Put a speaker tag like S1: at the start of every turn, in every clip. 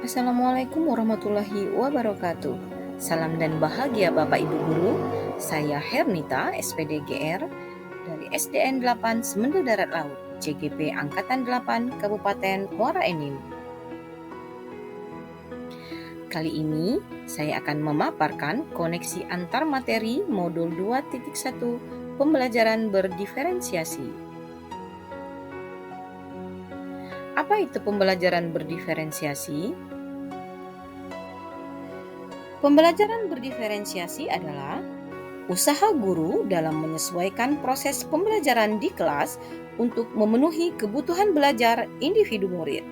S1: Assalamualaikum warahmatullahi wabarakatuh. Salam dan bahagia Bapak Ibu Guru. Saya Hernita, SPD GR dari SDN 8 Semendo Darat Laut, CGP Angkatan 8 Kabupaten Muara Enim. Kali ini saya akan memaparkan koneksi antar materi modul 2.1 pembelajaran berdiferensiasi. Apa itu pembelajaran berdiferensiasi? Pembelajaran berdiferensiasi adalah usaha guru dalam menyesuaikan proses pembelajaran di kelas untuk memenuhi kebutuhan belajar individu murid.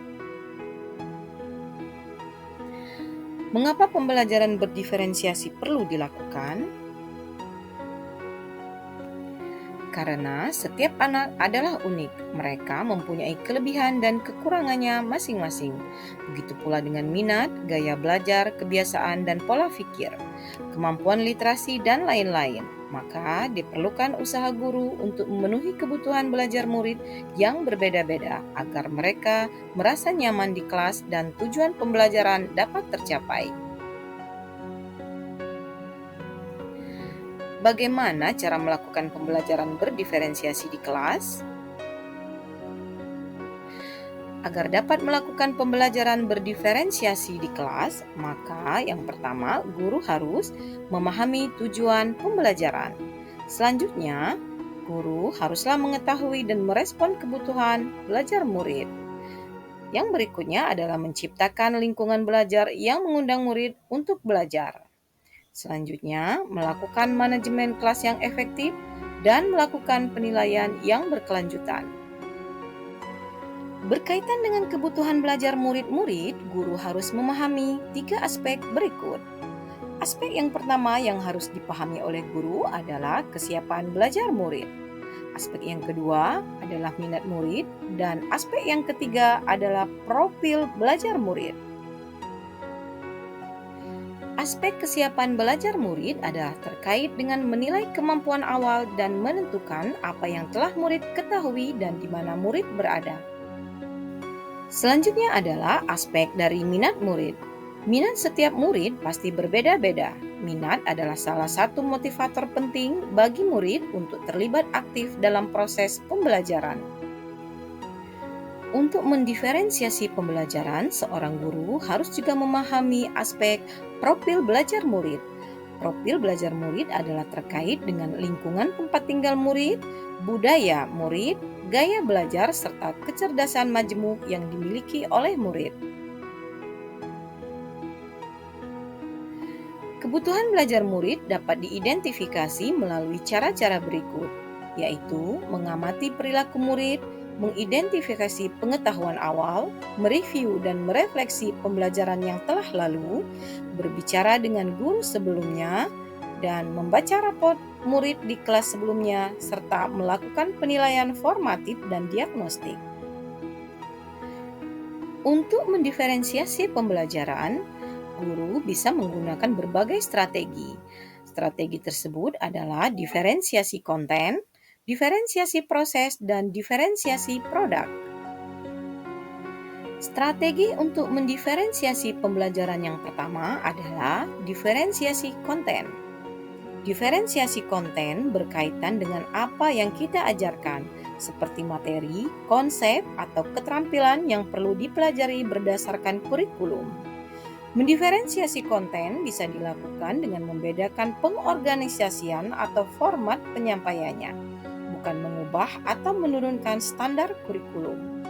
S1: Mengapa pembelajaran berdiferensiasi perlu dilakukan? Karena setiap anak adalah unik, mereka mempunyai kelebihan dan kekurangannya masing-masing. Begitu pula dengan minat, gaya belajar, kebiasaan, dan pola pikir, kemampuan literasi, dan lain-lain. Maka diperlukan usaha guru untuk memenuhi kebutuhan belajar murid yang berbeda-beda agar mereka merasa nyaman di kelas dan tujuan pembelajaran dapat tercapai. Bagaimana cara melakukan pembelajaran berdiferensiasi di kelas? Agar dapat melakukan pembelajaran berdiferensiasi di kelas, maka yang pertama, guru harus memahami tujuan pembelajaran. Selanjutnya, guru haruslah mengetahui dan merespon kebutuhan belajar murid. Yang berikutnya adalah menciptakan lingkungan belajar yang mengundang murid untuk belajar. Selanjutnya, melakukan manajemen kelas yang efektif dan melakukan penilaian yang berkelanjutan. Berkaitan dengan kebutuhan belajar murid-murid, guru harus memahami 3 aspek berikut. Aspek yang pertama yang harus dipahami oleh guru adalah kesiapan belajar murid. Aspek yang kedua adalah minat murid, dan aspek yang ketiga adalah profil belajar murid. Aspek kesiapan belajar murid adalah terkait dengan menilai kemampuan awal dan menentukan apa yang telah murid ketahui dan di mana murid berada. Selanjutnya adalah aspek dari minat murid. Minat setiap murid pasti berbeda-beda. Minat adalah salah satu motivator penting bagi murid untuk terlibat aktif dalam proses pembelajaran. Untuk mendiferensiasi pembelajaran, seorang guru harus juga memahami aspek profil belajar murid. Profil belajar murid adalah terkait dengan lingkungan tempat tinggal murid, budaya murid, gaya belajar, serta kecerdasan majemuk yang dimiliki oleh murid. Kebutuhan belajar murid dapat diidentifikasi melalui cara-cara berikut, yaitu mengamati perilaku murid, mengidentifikasi pengetahuan awal, mereview dan merefleksi pembelajaran yang telah lalu, berbicara dengan guru sebelumnya, dan membaca raport murid di kelas sebelumnya, serta melakukan penilaian formatif dan diagnostik. Untuk mendiferensiasi pembelajaran, guru bisa menggunakan berbagai strategi. Strategi tersebut adalah diferensiasi konten, diferensiasi proses, dan diferensiasi produk. Strategi untuk mendiferensiasi pembelajaran yang pertama adalah diferensiasi konten. Diferensiasi konten berkaitan dengan apa yang kita ajarkan, seperti materi, konsep, atau keterampilan yang perlu dipelajari berdasarkan kurikulum. Mendiferensiasi konten bisa dilakukan dengan membedakan pengorganisasian atau format penyampaiannya, bukan mengubah atau menurunkan standar kurikulum.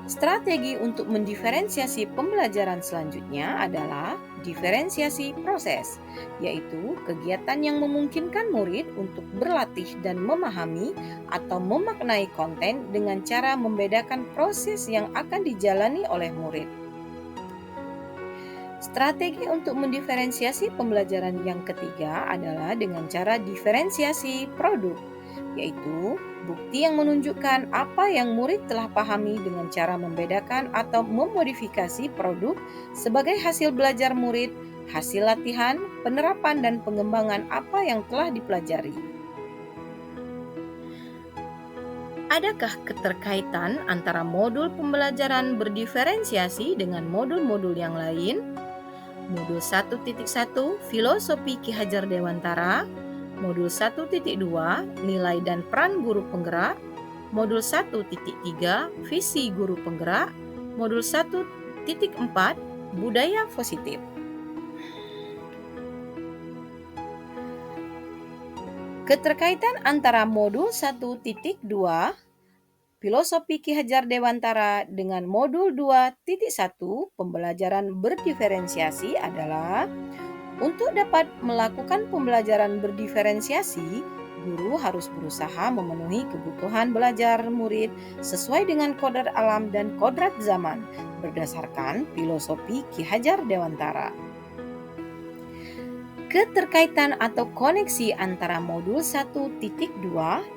S1: Strategi untuk mendiferensiasi pembelajaran selanjutnya adalah diferensiasi proses, yaitu kegiatan yang memungkinkan murid untuk berlatih dan memahami atau memaknai konten dengan cara membedakan proses yang akan dijalani oleh murid. Strategi untuk mendiferensiasi pembelajaran yang ketiga adalah dengan cara diferensiasi produk, yaitu bukti yang menunjukkan apa yang murid telah pahami dengan cara membedakan atau memodifikasi produk sebagai hasil belajar murid, hasil latihan, penerapan, dan pengembangan apa yang telah dipelajari. Adakah keterkaitan antara modul pembelajaran berdiferensiasi dengan modul-modul yang lain? Modul 1.1 Filosofi Ki Hajar Dewantara, Modul 1.2 Nilai dan Peran Guru Penggerak, Modul 1.3 Visi Guru Penggerak, Modul 1.4 Budaya Positif. Keterkaitan antara modul 1.2 Filosofi Ki Hajar Dewantara dengan modul 2.1 Pembelajaran berdiferensiasi adalah untuk dapat melakukan pembelajaran berdiferensiasi, guru harus berusaha memenuhi kebutuhan belajar murid sesuai dengan kodrat alam dan kodrat zaman berdasarkan filosofi Ki Hajar Dewantara. Keterkaitan atau koneksi antara modul 1.2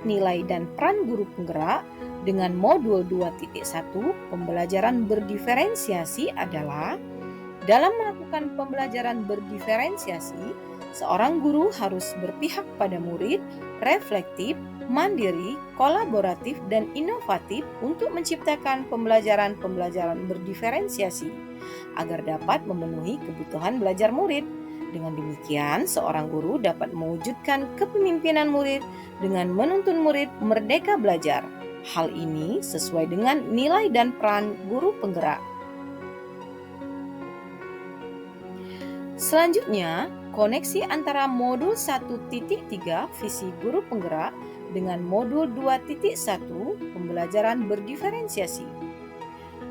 S1: Nilai dan Peran Guru Penggerak dengan modul 2.1 Pembelajaran berdiferensiasi adalah dalam melakukan pembelajaran berdiferensiasi, seorang guru harus berpihak pada murid, reflektif, mandiri, kolaboratif, dan inovatif untuk menciptakan pembelajaran berdiferensiasi agar dapat memenuhi kebutuhan belajar murid. Dengan demikian, seorang guru dapat mewujudkan kepemimpinan murid dengan menuntun murid merdeka belajar. Hal ini sesuai dengan nilai dan peran guru penggerak. Selanjutnya, koneksi antara modul 1.3 Visi Guru Penggerak dengan modul 2.1 Pembelajaran berdiferensiasi.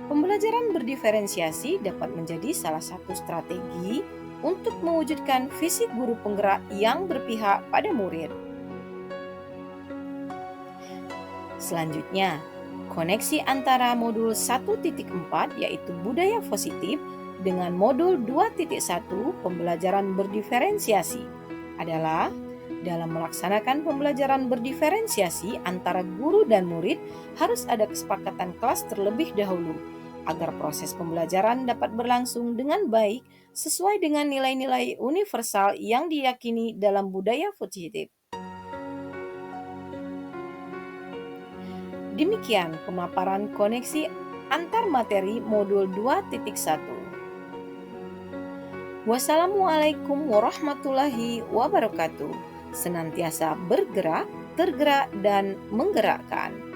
S1: Pembelajaran berdiferensiasi dapat menjadi salah satu strategi untuk mewujudkan visi guru penggerak yang berpihak pada murid. Selanjutnya, koneksi antara modul 1.4 yaitu budaya positif dengan modul 2.1 pembelajaran berdiferensiasi adalah dalam melaksanakan pembelajaran berdiferensiasi antara guru dan murid harus ada kesepakatan kelas terlebih dahulu agar proses pembelajaran dapat berlangsung dengan baik sesuai dengan nilai-nilai universal yang diyakini dalam budaya positif. Demikian pemaparan koneksi antar materi modul 2.1. Wassalamualaikum warahmatullahi wabarakatuh. Senantiasa bergerak, tergerak, dan menggerakkan.